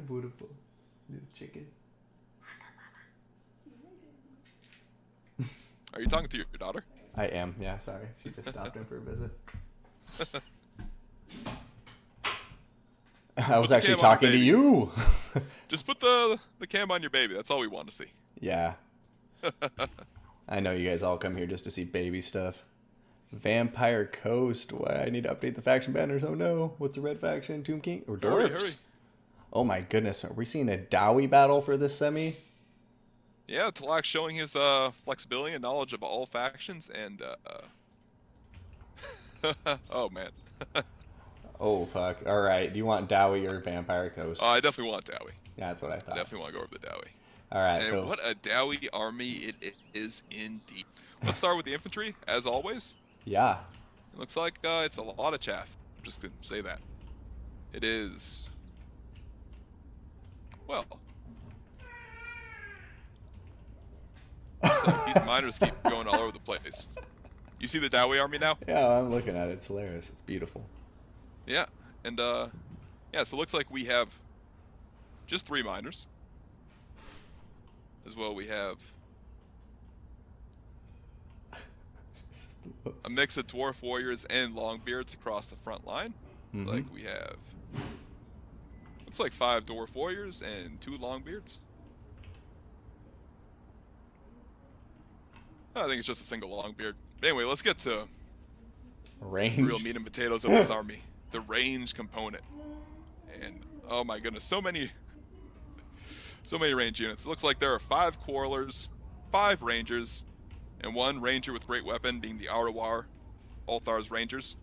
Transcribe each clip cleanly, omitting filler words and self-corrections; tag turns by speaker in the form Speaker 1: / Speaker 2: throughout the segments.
Speaker 1: Beautiful little chicken.
Speaker 2: Are you talking to your daughter?
Speaker 1: I am, yeah, sorry. She just stopped in for a visit. I was actually talking to you.
Speaker 2: Just put the cam on your baby. That's all we want to see.
Speaker 1: Yeah. I know you guys all come here just to see baby stuff. Vampire Coast. Why? I need to update the faction banners. Oh no. What's the red faction? Tomb King? Or Dwarfs?
Speaker 2: Hurry.
Speaker 1: Oh my goodness. Are we seeing a Dowie battle for this semi?
Speaker 2: Yeah, Talak showing his flexibility and knowledge of all factions, and oh man.
Speaker 1: Oh fuck. Alright. Do you want Dowie or Vampire Coast?
Speaker 2: I definitely want Dowie.
Speaker 1: Yeah, that's what I thought.
Speaker 2: I definitely want to go over the Dowie.
Speaker 1: Alright,
Speaker 2: And
Speaker 1: so
Speaker 2: what a Dowie army it is indeed. Let's start with the infantry, as always.
Speaker 1: yeah.
Speaker 2: It looks like it's a lot of chaff. I'm just gonna say that. It is. Well. So these miners keep going all over the place. You see the Dowie army now?
Speaker 1: Yeah, I'm looking at it. It's hilarious. It's beautiful.
Speaker 2: Yeah, and yeah, so it looks like we have just 3 miners. As well, we have a mix of dwarf warriors and longbeards across the front line.
Speaker 1: Mm-hmm.
Speaker 2: Like we have, looks like 5 dwarf warriors and 2 longbeards. I think it's just a single longbeard. But anyway, let's get to
Speaker 1: Range.
Speaker 2: the real meat and potatoes of this army. The range component. And oh my goodness, so many range units. It looks like there are 5 quarrelers, 5 rangers, and 1 ranger with great weapon, being the Arawar, Althar's Rangers.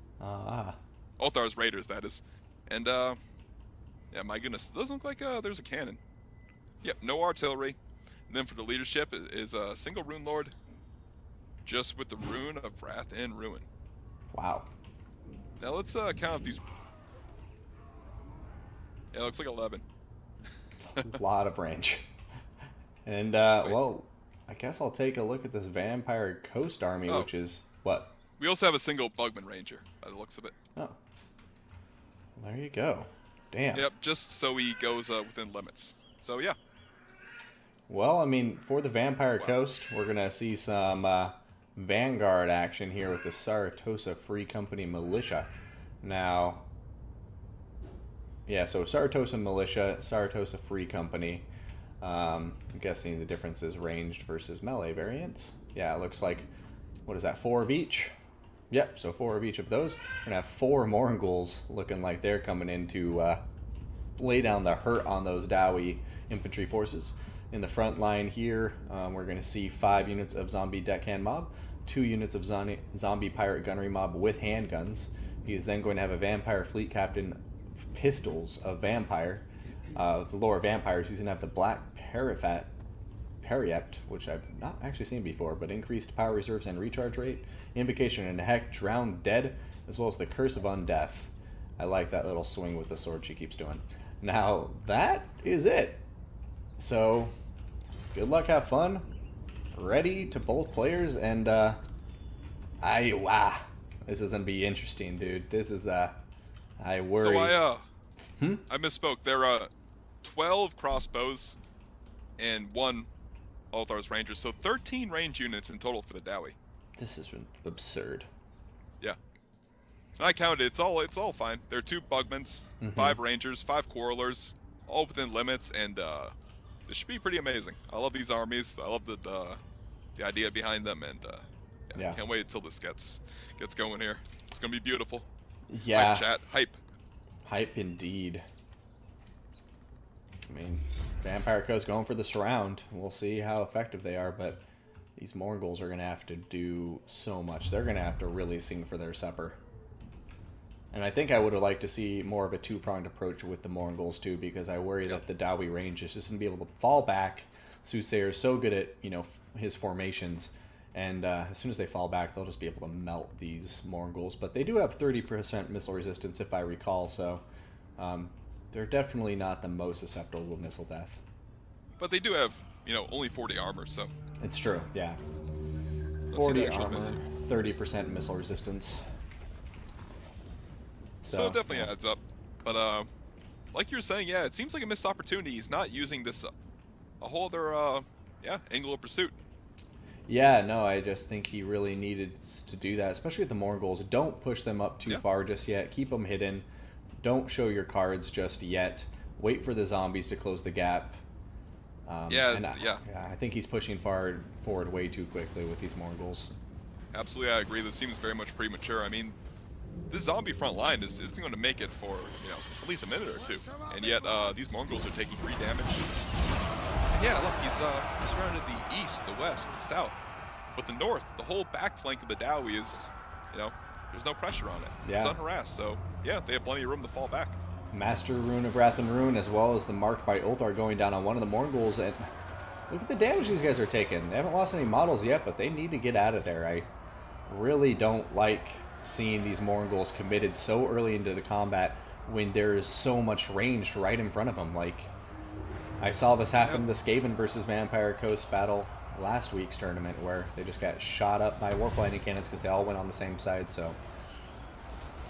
Speaker 2: Althar's Raiders, that is. And yeah, my goodness, it doesn't look like there's a cannon. Yep, no artillery. And then for the leadership is a single rune lord, just with the rune of Wrath and Ruin.
Speaker 1: Wow.
Speaker 2: Now let's count up these. Yeah, it looks like 11.
Speaker 1: A lot of range. And, well, I guess I'll take a look at this Vampire Coast army, which is, what?
Speaker 2: We also have a single Bugman Ranger, by the looks of it.
Speaker 1: Oh. There you go. Damn.
Speaker 2: Yep, just so he goes within limits. So, yeah.
Speaker 1: Well, I mean, for the Vampire Coast, we're going to see some Vanguard action here with the Saratosa Free Company Militia. Now, yeah, so Saratosa Militia, Saratosa Free Company. I'm guessing the difference is ranged versus melee variants. Yeah, it looks like, what is that, 4 of each? Yep, so 4 of each of those. We're going to have 4 Morghuls looking like they're coming in to lay down the hurt on those Dowie infantry forces. In the front line here, we're going to see 5 units of zombie deckhand mob, 2 units of zombie pirate gunnery mob with handguns. He is then going to have a vampire fleet captain pistols of vampire. The lower vampires, he's going to have the black Periept, which I've not actually seen before, but increased power reserves and recharge rate, invocation and heck, drowned dead, as well as the curse of undeath. I like that little swing with the sword she keeps doing. Now, that is it. So, good luck, have fun. Ready to both players, and wow, this is gonna be interesting, dude. This is I worry.
Speaker 2: So I misspoke. There are 12 crossbows and 1 Althar's Ranger, so 13 range units in total for the Dowie.
Speaker 1: This has been absurd.
Speaker 2: Yeah, I counted. It's all fine. There are 2 Bugmans, 5 Rangers, 5 Quarrelers, all within limits, and this should be pretty amazing. I love these armies. I love the idea behind them, and yeah, can't wait until this gets going here. It's gonna be beautiful.
Speaker 1: Yeah.
Speaker 2: Hype, chat. Hype.
Speaker 1: Hype indeed. I mean, Vampire Coast going for the surround. We'll see how effective they are, but these Morghuls are going to have to do so much. They're going to have to really sing for their supper. And I think I would have liked to see more of a 2-pronged approach with the Morghuls too, because I worry that the Dowie range is just going to be able to fall back. Soothsayer is so good at, you know, his formations, and as soon as they fall back, they'll just be able to melt these Morghuls. But they do have 30% missile resistance, if I recall, so they're definitely not the most susceptible to missile death.
Speaker 2: But they do have, you know, only 40 armor, so.
Speaker 1: It's true, yeah.
Speaker 2: Let's
Speaker 1: 40 armor, 30% missile resistance.
Speaker 2: So it definitely adds up. But like you were saying, yeah, it seems like a missed opportunity. He's not using this a whole other angle of pursuit.
Speaker 1: Yeah, no, I just think he really needed to do that, especially with the Mongols. Don't push them up too far just yet. Keep them hidden. Don't show your cards just yet. Wait for the zombies to close the gap. I think he's pushing forward way too quickly with these Mongols.
Speaker 2: Absolutely, I agree. This seems very much premature. I mean, this zombie front line isn't going to make it for at least a minute or two, and yet these Mongols are taking 3 damage. And yeah, look, he's surrounded the east, the west, the south, but the north, the whole back flank of the Dowie is, there's no pressure on it.
Speaker 1: Yeah.
Speaker 2: It's unharassed, so yeah, they have plenty of room to fall back.
Speaker 1: Master Rune of Wrath and Rune, as well as the Marked by Ulthar going down on one of the Mongols. And look at the damage these guys are taking. They haven't lost any models yet, but they need to get out of there. I really don't like seeing these Mongols committed so early into the combat when there is so much range right in front of them. Like, I saw this happen the Skaven versus Vampire Coast battle last week's tournament, where they just got shot up by warp lightning cannons because they all went on the same side. So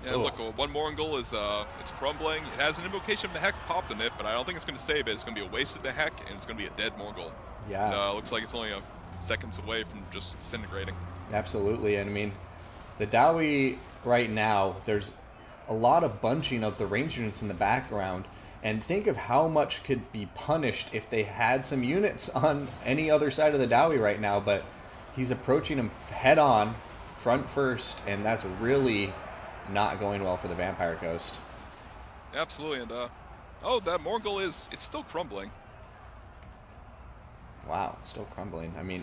Speaker 2: yeah, look, one Mongol is it's crumbling. It has an invocation of the heck popped in it, but I don't think it's going to save it. It's going to be a waste of the heck, and it's going to be a dead Mongol.
Speaker 1: Yeah.
Speaker 2: And, looks like it's only seconds away from just disintegrating.
Speaker 1: Absolutely, and I mean, the Dowie right now, there's a lot of bunching of the range units in the background, and think of how much could be punished if they had some units on any other side of the Dowie right now, but he's approaching them head on, front first, and that's really not going well for the Vampire Coast.
Speaker 2: Absolutely, and that Mongol it's still crumbling.
Speaker 1: Wow, still crumbling. I mean,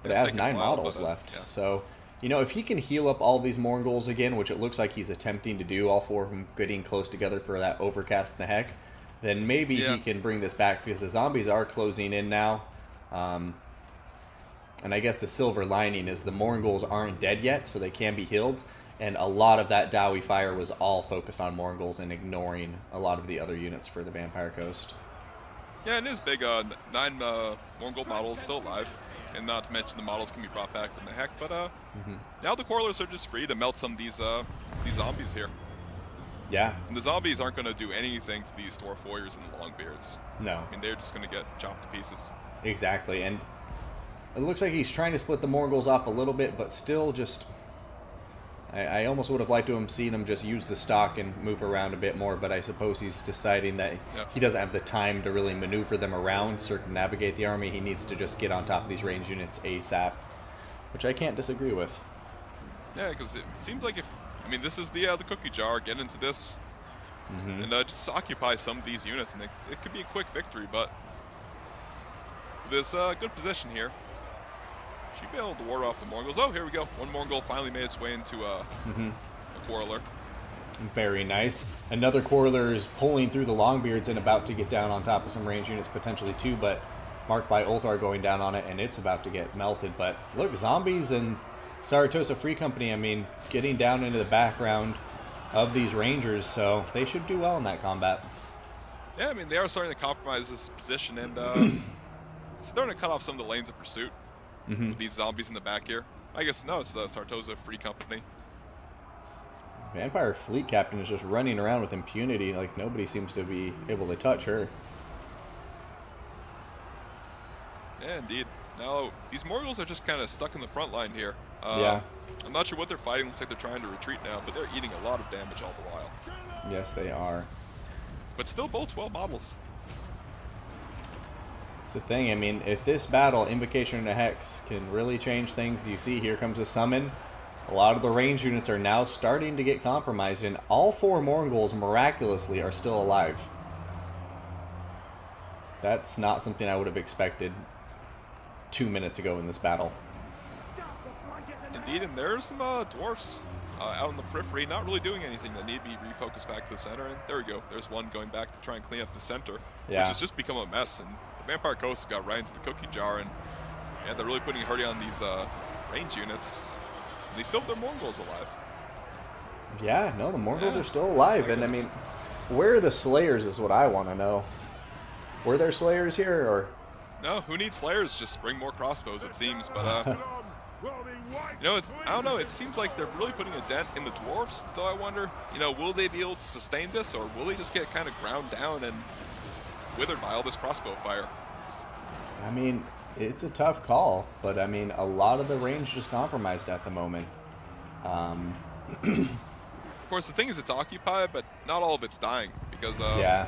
Speaker 1: but it has 9 models left, so if he can heal up all these Mongols again, which it looks like he's attempting to do, all 4 of them getting close together for that overcast in the heck, then maybe he can bring this back, because the zombies are closing in now. And I guess the silver lining is the Mongols aren't dead yet, so they can be healed. And a lot of that Dowie fire was all focused on Mongols and ignoring a lot of the other units for the Vampire Coast.
Speaker 2: Yeah, it is big. 9 Mongol models still alive. And not to mention the models can be brought back from the heck. But now the Quarrelers are just free to melt some of these zombies here.
Speaker 1: Yeah.
Speaker 2: And the zombies aren't going to do anything to these Dwarf Warriors and the Longbeards.
Speaker 1: No.
Speaker 2: I mean, they're just going to get chopped to pieces.
Speaker 1: Exactly. And it looks like he's trying to split the Mongols up a little bit, but still just... I almost would have liked to have seen him just use the stock and move around a bit more, but I suppose he's deciding that he doesn't have the time to really maneuver them around, circumnavigate the army. He needs to just get on top of these range units ASAP, which I can't disagree with.
Speaker 2: Yeah, because it seems like this is the cookie jar. Get into this and just occupy some of these units, and it could be a quick victory, but this good position here. Should be able to ward off the Mongols. Oh, here we go. One Mongol finally made its way into a Quarreler.
Speaker 1: Very nice. Another Quarreler is pulling through the Longbeards and about to get down on top of some range units, potentially 2, but Marked by Ulthar going down on it, and it's about to get melted. But look, zombies and Saratosa Free Company, I mean, getting down into the background of these Rangers, so they should do well in that combat.
Speaker 2: Yeah, I mean, they are starting to compromise this position, and starting to cut off some of the lanes of pursuit. With these zombies in the back here. I guess, no, it's the Sartosa Free Company.
Speaker 1: Vampire Fleet Captain is just running around with impunity, like nobody seems to be able to touch her.
Speaker 2: Yeah, indeed. Now, these Mongols are just kind of stuck in the front line here.
Speaker 1: I'm
Speaker 2: not sure what they're fighting. Looks like they're trying to retreat now, but they're eating a lot of damage all the while.
Speaker 1: Yes, they are.
Speaker 2: But still both 12 models.
Speaker 1: It's the thing, I mean, if this battle, Invocation and a Hex, can really change things, you see here comes a summon. A lot of the range units are now starting to get compromised, and all 4 Mongols miraculously are still alive. That's not something I would have expected 2 minutes ago in this battle.
Speaker 2: Indeed, and there's some dwarfs out in the periphery, not really doing anything that need to be refocused back to the center. And there we go. There's one going back to try and clean up the center, which has just become a mess. And the Vampire Coast got right into the cookie jar, and they're really putting hurting on these range units. And they still have their Mongols alive.
Speaker 1: Yeah, no, the Mongols are still alive. And I mean, where are the Slayers is what I want to know. Were there Slayers here, or?
Speaker 2: No, who needs Slayers? Just bring more crossbows, it seems. But You know, I don't know. It seems like they're really putting a dent in the dwarfs. Though I wonder, you know, will they be able to sustain this, or will they just get kind of ground down and withered by all this crossbow fire?
Speaker 1: I mean, it's a tough call, but I mean, a lot of the range just compromised at the moment.
Speaker 2: Of course, the thing is, it's occupied, but not all of it's dying because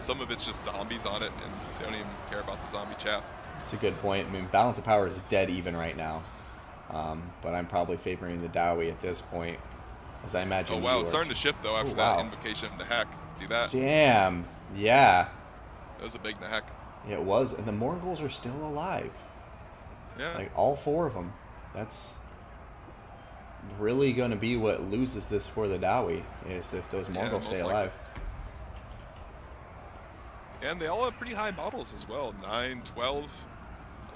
Speaker 2: some of it's just zombies on it, and they don't even care about the zombie chaff.
Speaker 1: It's a good point. I mean, balance of power is dead even right now. But I'm probably favoring the Dowie at this point, as I imagine.
Speaker 2: Oh wow, it's starting to shift though after that invocation of Nahek. See that?
Speaker 1: Damn. Yeah.
Speaker 2: That was a big Nahek.
Speaker 1: Yeah, it was, and the Morghuls are still alive.
Speaker 2: Yeah.
Speaker 1: Like all 4 of them. That's really going to be what loses this for the Dowie, is if those Morghuls stay alive.
Speaker 2: And they all have pretty high models as well. 9, 12,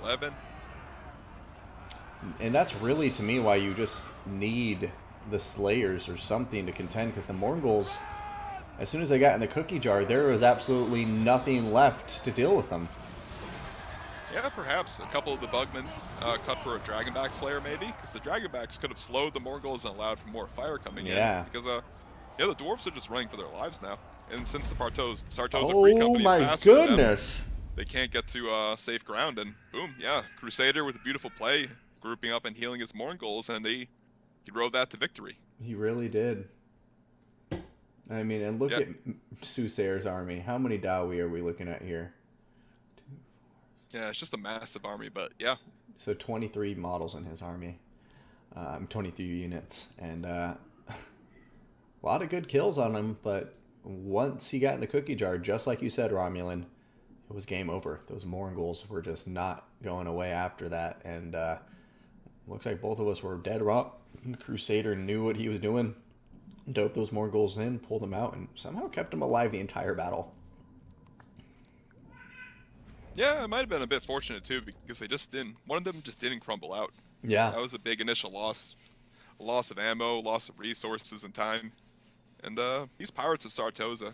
Speaker 2: 11.
Speaker 1: And that's really, to me, why you just need the Slayers or something to contend, because the Morghuls, as soon as they got in the cookie jar, there was absolutely nothing left to deal with them.
Speaker 2: Yeah, perhaps a couple of the Bugmans cut for a Dragonback Slayer, maybe, because the Dragonbacks could have slowed the Morghuls and allowed for more fire coming in. Because, the Dwarves are just running for their lives now. And since the Sartosa Free Company is faster than them, they can't get to safe ground. And boom, Crusader with a beautiful play, grouping up and healing his Morghuls, and he drove that to victory.
Speaker 1: He really did. I mean, and look at Soothsayer's army. How many Dowie are we looking at here?
Speaker 2: Yeah, it's just a massive army, but yeah.
Speaker 1: So 23 models in his army. 23 units. And a lot of good kills on him, but once he got in the cookie jar, just like you said, Romulan, it was game over. Those Morghuls were just not going away after that. And looks like both of us were dead wrong. Crusader knew what he was doing. Dove those Morghuls in, pulled them out, and somehow kept them alive the entire battle.
Speaker 2: Yeah, it might have been a bit fortunate too, because they just didn't. One of them just didn't crumble out.
Speaker 1: Yeah,
Speaker 2: that was a big initial loss, a loss of ammo, loss of resources and time. And these Pirates of Sartosa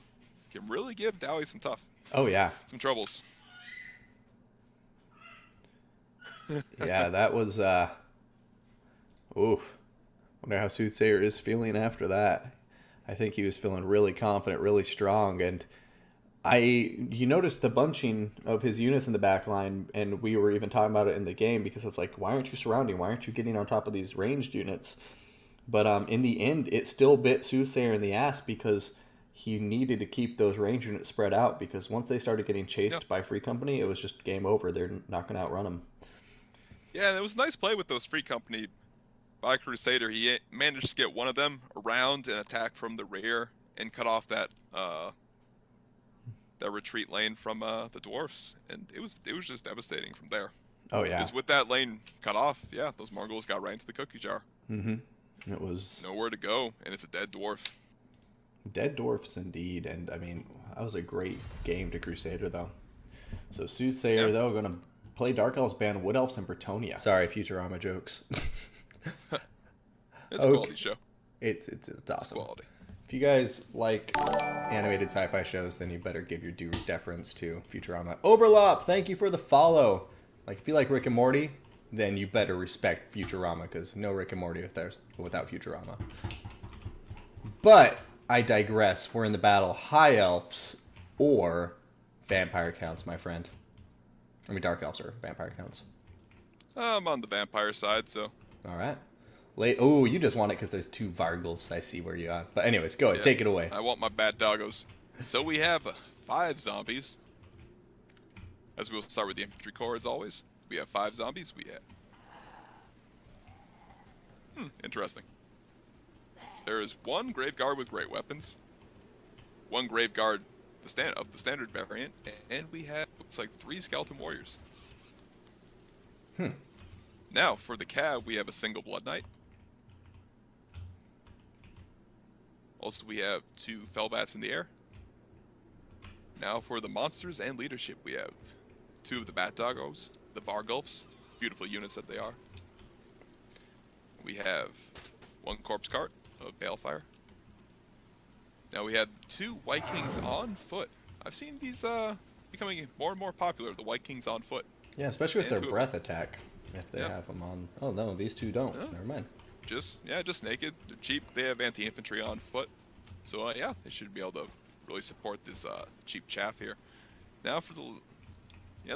Speaker 2: can really give Dowie some tough.
Speaker 1: Oh yeah,
Speaker 2: some troubles.
Speaker 1: Yeah, that was. Oof. Wonder how Soothsayer is feeling after that. I think he was feeling really confident, really strong, and you noticed the bunching of his units in the back line, and we were even talking about it in the game, because it's like, why aren't you surrounding? Why aren't you getting on top of these ranged units? But in the end, it still bit Soothsayer in the ass, because he needed to keep those range units spread out, because once they started getting chased by Free Company, it was just game over. They're not going to outrun him.
Speaker 2: Yeah, and it was a nice play with those Free Company by Crusader. He managed to get one of them around and attack from the rear and cut off that retreat lane from the Dwarfs, and it was just devastating from there.
Speaker 1: Oh yeah.
Speaker 2: Because with that lane cut off, those Morghuls got right into the cookie jar.
Speaker 1: Mm-hmm. It was
Speaker 2: nowhere to go, and it's a dead dwarf.
Speaker 1: Dead dwarfs indeed, and I mean, that was a great game to Crusader though. So Soothsayer though going to play Dark Elves, ban Wood Elves, and Bretonnia. Sorry, Futurama jokes.
Speaker 2: It's a quality show.
Speaker 1: It's awesome.
Speaker 2: It's quality.
Speaker 1: If you guys like animated sci-fi shows, then you better give your due deference to Futurama. Oberlop, thank you for the follow. Like, if you like Rick and Morty, then you better respect Futurama, because no Rick and Morty without Futurama. But I digress. We're in the battle. High Elves or Vampire Counts, my friend. I mean, Dark Elves or Vampire Counts.
Speaker 2: I'm on the vampire side, so.
Speaker 1: All right. Oh, you just want it because there's 2 Vargulfs. I see where you're at. But anyways, go ahead. Take it away.
Speaker 2: I want my bad doggos. So we have 5 zombies. As we'll start with the infantry corps, as always. We have 5 zombies. We have... interesting. There is 1 Graveguard with great weapons. 1 Graveguard of the standard variant. And we have, looks like, 3 Skeleton Warriors. Now, for the Cav, we have a single Blood Knight. Also, we have 2 Fellbats in the air. Now, for the monsters and leadership, we have 2 of the Bat Doggos, the Vargulfs, beautiful units that they are. We have 1 Corpse Cart of Balefire. Now, we have 2 White Kings on foot. I've seen these becoming more and more popular, the White Kings on foot.
Speaker 1: Yeah, especially with their breath attack. If they have them on. Oh no, these two don't. Never mind.
Speaker 2: Just naked. They're cheap. They have anti-infantry on foot. So yeah, they should be able to really support this cheap chaff here. Now for the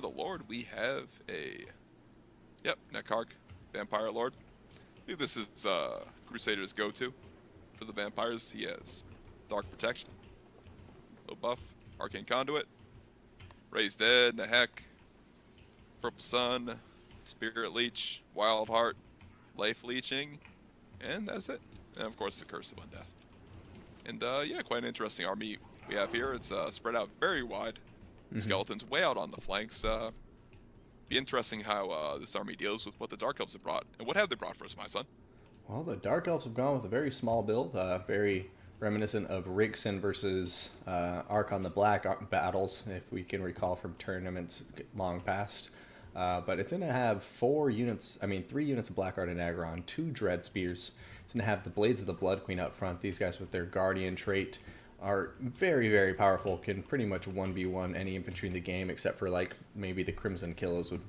Speaker 2: Lord, we have a Neckarch Vampire Lord. I believe this is Crusader's go-to for the vampires. He has Dark Protection, low buff, Arcane Conduit, Raised Dead, Nahek, Purple Sun, Spirit Leech, Wild Heart, Life Leeching, and that's it. And of course the Curse of Undeath. And yeah, quite an interesting army we have here. It's spread out very wide. Skeletons way out on the flanks. Be interesting how this army deals with what the Dark Elves have brought. And what have they brought for us, my son?
Speaker 1: Well, the Dark Elves have gone with a very small build, very reminiscent of Rixen versus Archon the Black battles, if we can recall from tournaments long past. But it's going to have 3 units of Blackguard and Aggron, 2 Dread Spears. It's going to have the Blades of the Blood Queen up front. These guys with their Guardian trait are very, very powerful, can pretty much 1v1 any infantry in the game, except for like maybe the Crimson Killers would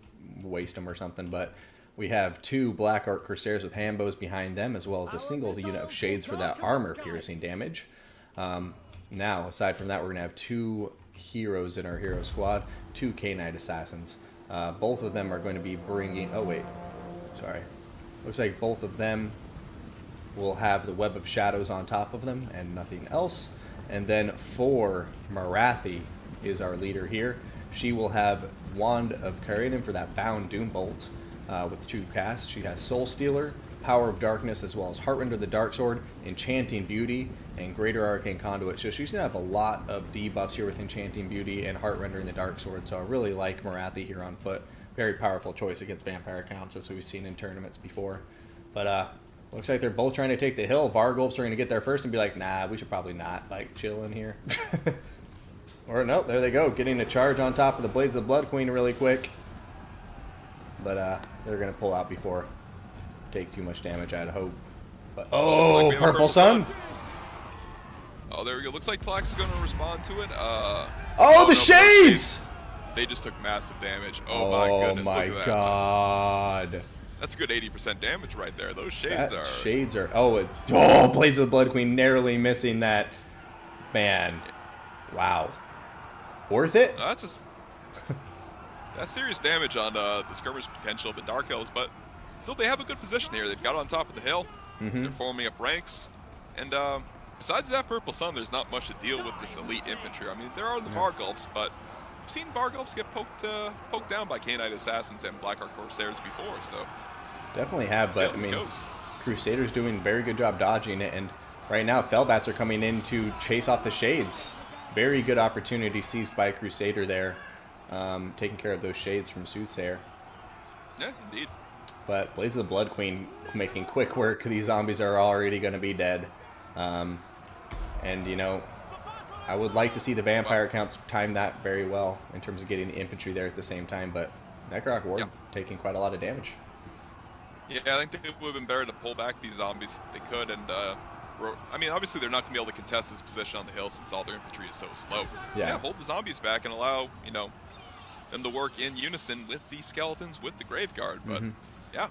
Speaker 1: waste them or something. But we have 2 Black Arc Corsairs with handbows behind them, as well as a single unit of Shades for that armor-piercing damage. Now, aside from that, we're going to have 2 heroes in our hero squad, 2 K-Knight Assassins. Both of them are going to be bringing... Oh, wait. Sorry. Looks like both of them will have the Web of Shadows on top of them and nothing else. And then for Marathi is our leader here. She will have Wand of Caridin for that Bound Doombolt with 2 casts. She has Soul Stealer, Power of Darkness, as well as Heartrender the Darksword, Enchanting Beauty, and Greater Arcane Conduit. So she's going to have a lot of debuffs here with Enchanting Beauty and Heartrender and the Darksword. So I really like Marathi here on foot. Very powerful choice against vampire counts, as we've seen in tournaments before. But looks like they're both trying to take the hill. Vargulfs are going to get there first and be like, nah, we should probably not, like, chill in here. Or no, there they go, getting a charge on top of the Blades of the Blood Queen really quick. But they're going to pull out before take too much damage, I'd hope. But oh, like Purple Sun.
Speaker 2: Oh, there we go. Looks like Tlax is going to respond to it.
Speaker 1: The Shades!
Speaker 2: They just took massive damage. Oh my goodness,
Speaker 1: my
Speaker 2: look at that.
Speaker 1: God.
Speaker 2: That's a good 80% damage right there. Those
Speaker 1: Shades are... Blades of the Blood Queen narrowly missing that. Man. Wow. Worth it?
Speaker 2: That's serious damage on the skirmish potential of the Dark Elves, but still they have a good position here. They've got on top of the hill. They're forming up ranks. And besides that Purple Sun, there's not much to deal with this elite infantry. I mean, there are the Vargulfs, but we've seen Vargulfs get poked down by K-Knight Assassins and Black Arc Corsairs before, so...
Speaker 1: Definitely have, but I mean, Crusader's doing a very good job dodging it, and right now Fellbats are coming in to chase off the Shades. Very good opportunity seized by Crusader there, taking care of those Shades from Soothsayer.
Speaker 2: Yeah, indeed.
Speaker 1: But Blades of the Blood Queen making quick work. These zombies are already going to be dead. And, you know, I would like to see the vampire counts time that very well in terms of getting the infantry there at the same time, but Neckarch Ward taking quite a lot of damage.
Speaker 2: Yeah, I think it would have been better to pull back these zombies if they could, and I mean, obviously they're not going to be able to contest this position on the hill since all their infantry is so slow. Yeah, hold the zombies back and allow, you know, them to work in unison with the skeletons, with the Graveguard, but yeah.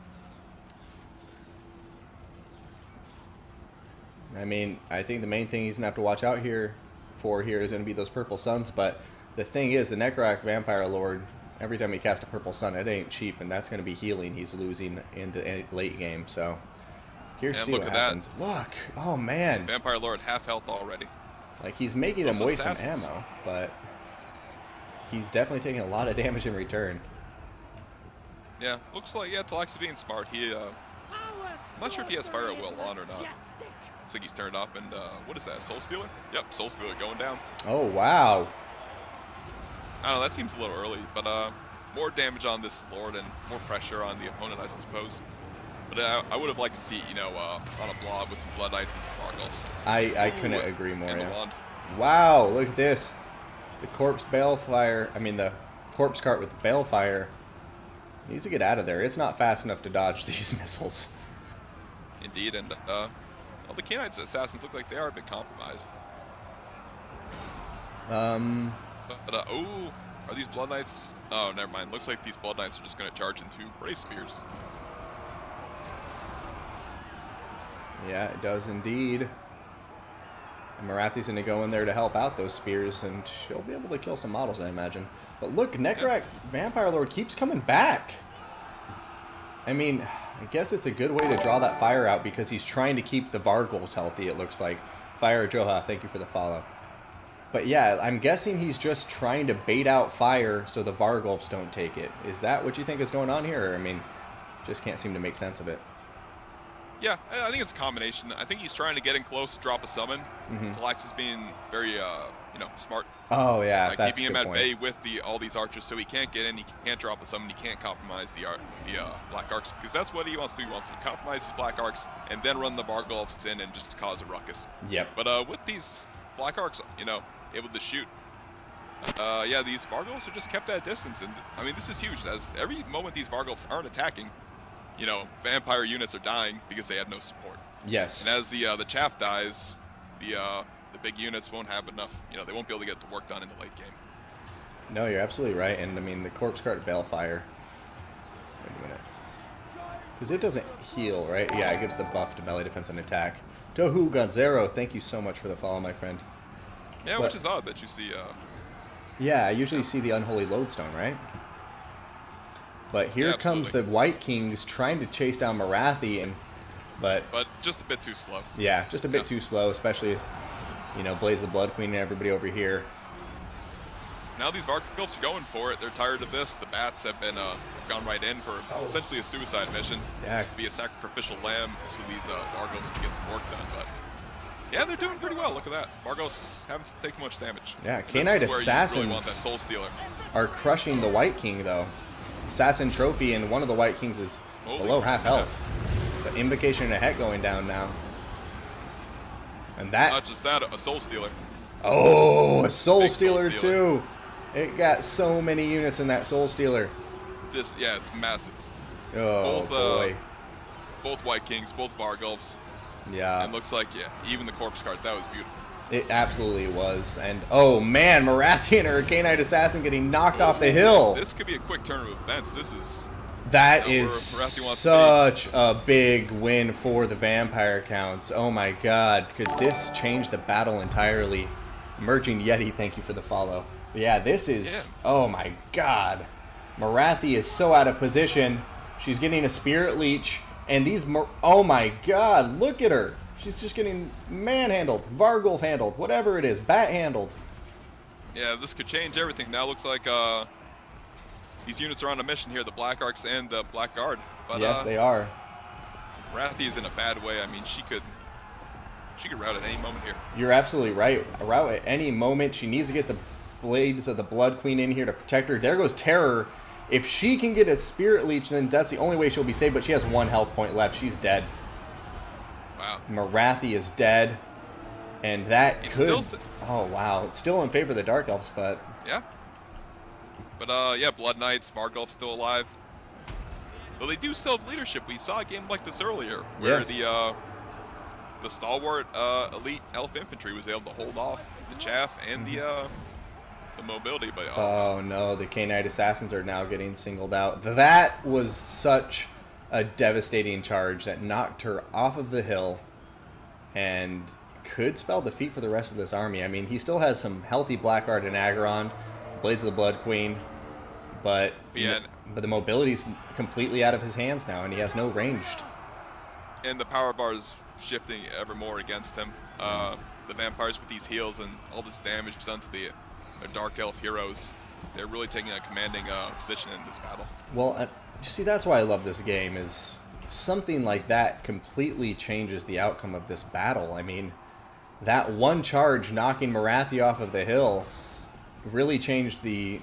Speaker 1: I mean, I think the main thing he's going to have to watch out here is going to be those Purple Suns, but the thing is, the Neckarch Vampire Lord, every time he casts a Purple Sun, it ain't cheap, and that's going to be healing he's losing in the late game, so curious to see what happens. Look, oh man.
Speaker 2: Vampire Lord half health already.
Speaker 1: Like, he's making them waste some ammo, but he's definitely taking a lot of damage in return.
Speaker 2: Yeah, looks like, Tlax is being smart. I'm not sure if he has Fire at Will on or not. Looks like he's turned up, and what is that, Soul Stealer? Yep, Soul Stealer going down.
Speaker 1: Oh, wow.
Speaker 2: I don't know, that seems a little early, but more damage on this Lord and more pressure on the opponent, I suppose. But I would have liked to see, you know, on a blob with some Blood Knights and some Vargulfs.
Speaker 1: I couldn't agree more. Wow, look at this. The Corpse Balefire, the Corpse Cart with the Balefire needs to get out of there. It's not fast enough to dodge these missiles.
Speaker 2: Indeed, and well, the K-Knights Assassins look like they are a bit compromised. Are these Blood Knights? Oh, never mind. Looks like these Blood Knights are just going to charge into Brace Spears.
Speaker 1: Yeah, it does indeed. And Marathi's going to go in there to help out those spears, and she'll be able to kill some models, I imagine. But look, Necrorack Vampire Lord keeps coming back. I mean, I guess it's a good way to draw that fire out because he's trying to keep the Vargulfs healthy, it looks like. Fire Joha, thank you for the follow. But yeah, I'm guessing he's just trying to bait out fire so the Vargulfs don't take it. Is that what you think is going on here? Or, I mean, just can't seem to make sense of it.
Speaker 2: Yeah, I think it's a combination. I think he's trying to get in close, drop a summon. Talax is being very, you know, smart.
Speaker 1: Oh yeah, that's
Speaker 2: keeping
Speaker 1: a good
Speaker 2: him at
Speaker 1: point.
Speaker 2: bay with all these archers, so he can't get in, he can't drop a summon, he can't compromise the Black Arcs, because that's what he wants to do. He wants to compromise his Black Arcs and then run the Vargulfs in and just cause a ruckus.
Speaker 1: Yep.
Speaker 2: But with these Black Arcs, you know, able to shoot, yeah, these Vargulfs are just kept at a distance, and I mean, this is huge. As every moment these Vargulfs aren't attacking, you know, vampire units are dying because they have no support.
Speaker 1: Yes.
Speaker 2: And as the chaff dies, the big units won't have enough. You know, they won't be able to get the work done in the late game.
Speaker 1: No, you're absolutely right. And I mean, the Corpse Cart Balefire. Wait a minute. Because it doesn't heal, right? Yeah, it gives the buff to melee defense and attack. Tohu Gonzero, thank you so much for the follow, my friend.
Speaker 2: Yeah, which is odd that you see.
Speaker 1: Yeah, I usually see the Unholy Lodestone, right? But here comes the White Kings trying to chase down Marathi, but
Speaker 2: just a bit too slow.
Speaker 1: Yeah, just a bit too slow, especially, you know, Blaze the Blood Queen and everybody over here.
Speaker 2: Now these Vargulfs are going for it. They're tired of this. The bats have been gone right in for essentially a suicide mission.
Speaker 1: Yeah.
Speaker 2: Just to be a sacrificial lamb so these Vargulfs can get some work done. But yeah, they're doing pretty well. Look at that. Vargulfs haven't taken much damage.
Speaker 1: Yeah, K-Knight Assassins
Speaker 2: you really want that Soul Stealer.
Speaker 1: Are crushing the White King, though. Assassin Trophy, and one of the White Kings is below half health. The Invocation and a Heck going down now. And that...
Speaker 2: Not just that, a Soul Stealer.
Speaker 1: Oh, a Soul Stealer, too. It got so many units in that Soul Stealer.
Speaker 2: Yeah, it's massive.
Speaker 1: Oh, boy.
Speaker 2: Both White Kings, both Vargulfs.
Speaker 1: Yeah.
Speaker 2: And looks like, yeah, even the Corpse Cart, that was beautiful.
Speaker 1: It absolutely was. And, oh, man, Marathian or K-Knight Assassin getting knocked off the hill.
Speaker 2: This could be a quick turn of events. This is...
Speaker 1: That is such a big win for the Vampire Counts. Oh, my God. Could this change the battle entirely? Emerging Yeti, thank you for the follow. But yeah, this is... Yeah. Oh, my God. Marathi is so out of position. She's getting a Spirit Leech. And these... Oh, my God. Look at her. She's just getting manhandled, Vargulf handled, whatever it is, bat handled.
Speaker 2: Yeah, this could change everything. Now looks like these units are on a mission here, the Black Arcs and the Black Guard. But,
Speaker 1: yes, they are.
Speaker 2: Marathi is in a bad way. I mean, she could rout at any moment here.
Speaker 1: You're absolutely right. A rout at any moment. She needs to get the Blades of the Blood Queen in here to protect her. There goes Terror. If she can get a Spirit Leech, then that's the only way she'll be saved. But she has 1 health point left. She's dead.
Speaker 2: Wow.
Speaker 1: Marathi is dead, and that could...
Speaker 2: Oh,
Speaker 1: wow. It's still in favor of the Dark Elves, but...
Speaker 2: Yeah. But, yeah, Blood Knights, Vargulf's still alive. Though they do still have leadership. We saw a game like this earlier, where the stalwart elite Elf Infantry was able to hold off the chaff and the mobility. But
Speaker 1: oh, no. The K-Knight Assassins are now getting singled out. That was such... a devastating charge that knocked her off of the hill and could spell defeat for the rest of this army. I mean, he still has some healthy Blackguard and Acheron, Blades of the Blood Queen, but the mobility's completely out of his hands now, and he has no ranged.
Speaker 2: And the power bar is shifting ever more against him. The vampires with these heals and all this damage done to their Dark Elf heroes, they're really taking a commanding position in this battle.
Speaker 1: Well, you see, that's why I love this game, is something like that completely changes the outcome of this battle. I mean, that one charge knocking Marathi off of the hill really changed the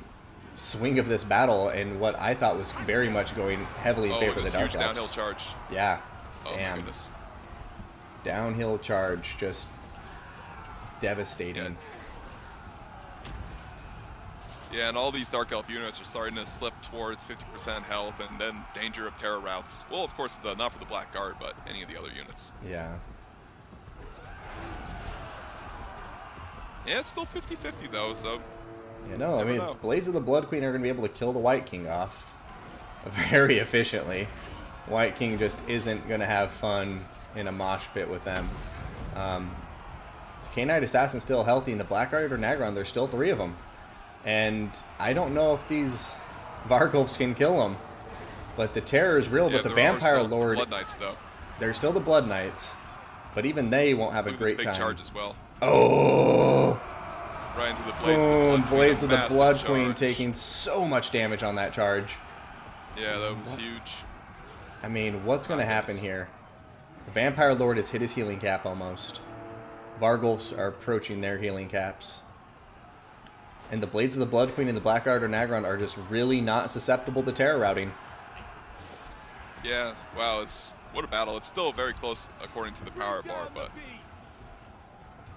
Speaker 1: swing of this battle, and what I thought was very much going heavily in favor of the Dark Elves.
Speaker 2: Huge downhill charge.
Speaker 1: Yeah.
Speaker 2: Oh,
Speaker 1: damn.
Speaker 2: My goodness.
Speaker 1: Downhill charge, just devastating.
Speaker 2: Yeah, and all these Dark Elf units are starting to slip towards 50% health and then danger of terror routes. Well, of course, not for the Black Guard, but any of the other units.
Speaker 1: Yeah.
Speaker 2: Yeah, it's still 50-50 though, so
Speaker 1: You know, I mean, Blades of the Blood Queen are going to be able to kill the White King off very efficiently. White King just isn't going to have fun in a mosh pit with them. Is K-Knight Assassin still healthy? In the Blackguard or Nagron, there's still 3 of them. And I don't know if these Vargulfs can kill them. But the terror is real, but the Vampire Lord...
Speaker 2: Blood Knights, though.
Speaker 1: They're still the Blood Knights. But even they won't have a great time.
Speaker 2: Big charge as well.
Speaker 1: Oh!
Speaker 2: Right into the Blades of the Blood Queen.
Speaker 1: Blades of the Blood Queen taking so much damage on that charge.
Speaker 2: Yeah, that was huge.
Speaker 1: I mean, what's going to happen here? The Vampire Lord has hit his healing cap almost. Vargulfs are approaching their healing caps. And the Blades of the Blood Queen and the Blackguard or Nagron are just really not susceptible to terror routing.
Speaker 2: Yeah, wow, what a battle. It's still very close according to the power bar, but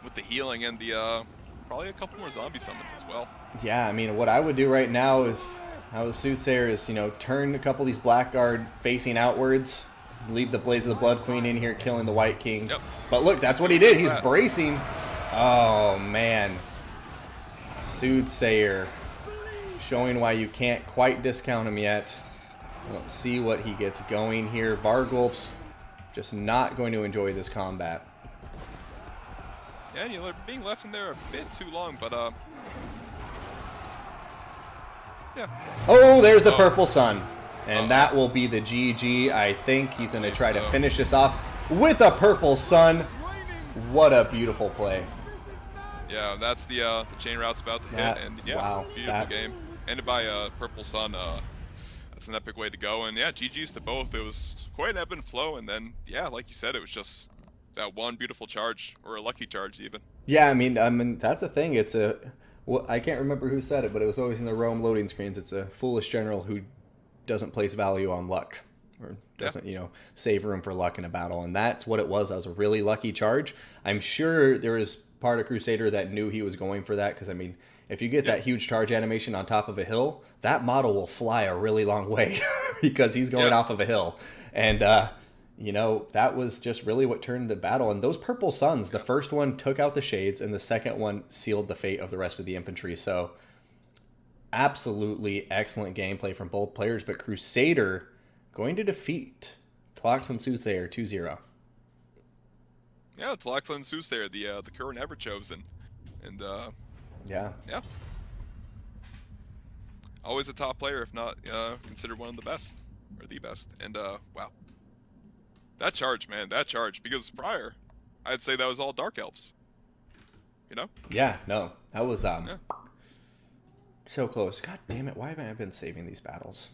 Speaker 2: with the healing and the probably a couple more zombie summons as well.
Speaker 1: Yeah, I mean, what I would do right now if I was Soothsayer is, you know, turn a couple of these Blackguard facing outwards, leave the Blades of the Blood Queen in here killing the White King.
Speaker 2: Yep.
Speaker 1: But look, that's what he did. He's bracing. Oh, man. Soothsayer showing why you can't quite discount him yet. Let's see what he gets going here. Vargulf's just not going to enjoy this combat.
Speaker 2: Yeah, and you're being left in there a bit too long, but yeah.
Speaker 1: Oh, there's the Purple Sun. And that will be the GG. I think he's going to try to finish this off with a Purple Sun. What a beautiful play.
Speaker 2: Yeah, that's the chain route's about to hit, and yeah,
Speaker 1: wow,
Speaker 2: beautiful game. Ended by Purple Sun. That's an epic way to go, and yeah, GG's to both. It was quite an ebb and flow, and then yeah, like you said, it was just that one beautiful charge, or a lucky charge even.
Speaker 1: Yeah, I mean that's a thing. It's I can't remember who said it, but it was always in the Rome loading screens. It's a foolish general who doesn't place value on luck, or doesn't, you know, save room for luck in a battle, and that's what it was. That was a really lucky charge. I'm sure there was part of Crusader that knew he was going for that, because I mean, if you get that huge charge animation on top of a hill, that model will fly a really long way because he's going off of a hill. And, you know, that was just really what turned the battle. And those Purple Suns, the first one took out the Shades, and the second one sealed the fate of the rest of the infantry. So, absolutely excellent gameplay from both players. But Crusader going to defeat Tloxlan Soothsayer 2-0.
Speaker 2: Yeah, Tloxlan Soothsayer, the current ever chosen. And,
Speaker 1: yeah.
Speaker 2: Always a top player, if not considered one of the best, or the best. And wow, that charge, man, that charge. Because prior, I'd say that was all Dark Elves. You know?
Speaker 1: Yeah, no, that was so close. God damn it! Why haven't I been saving these battles?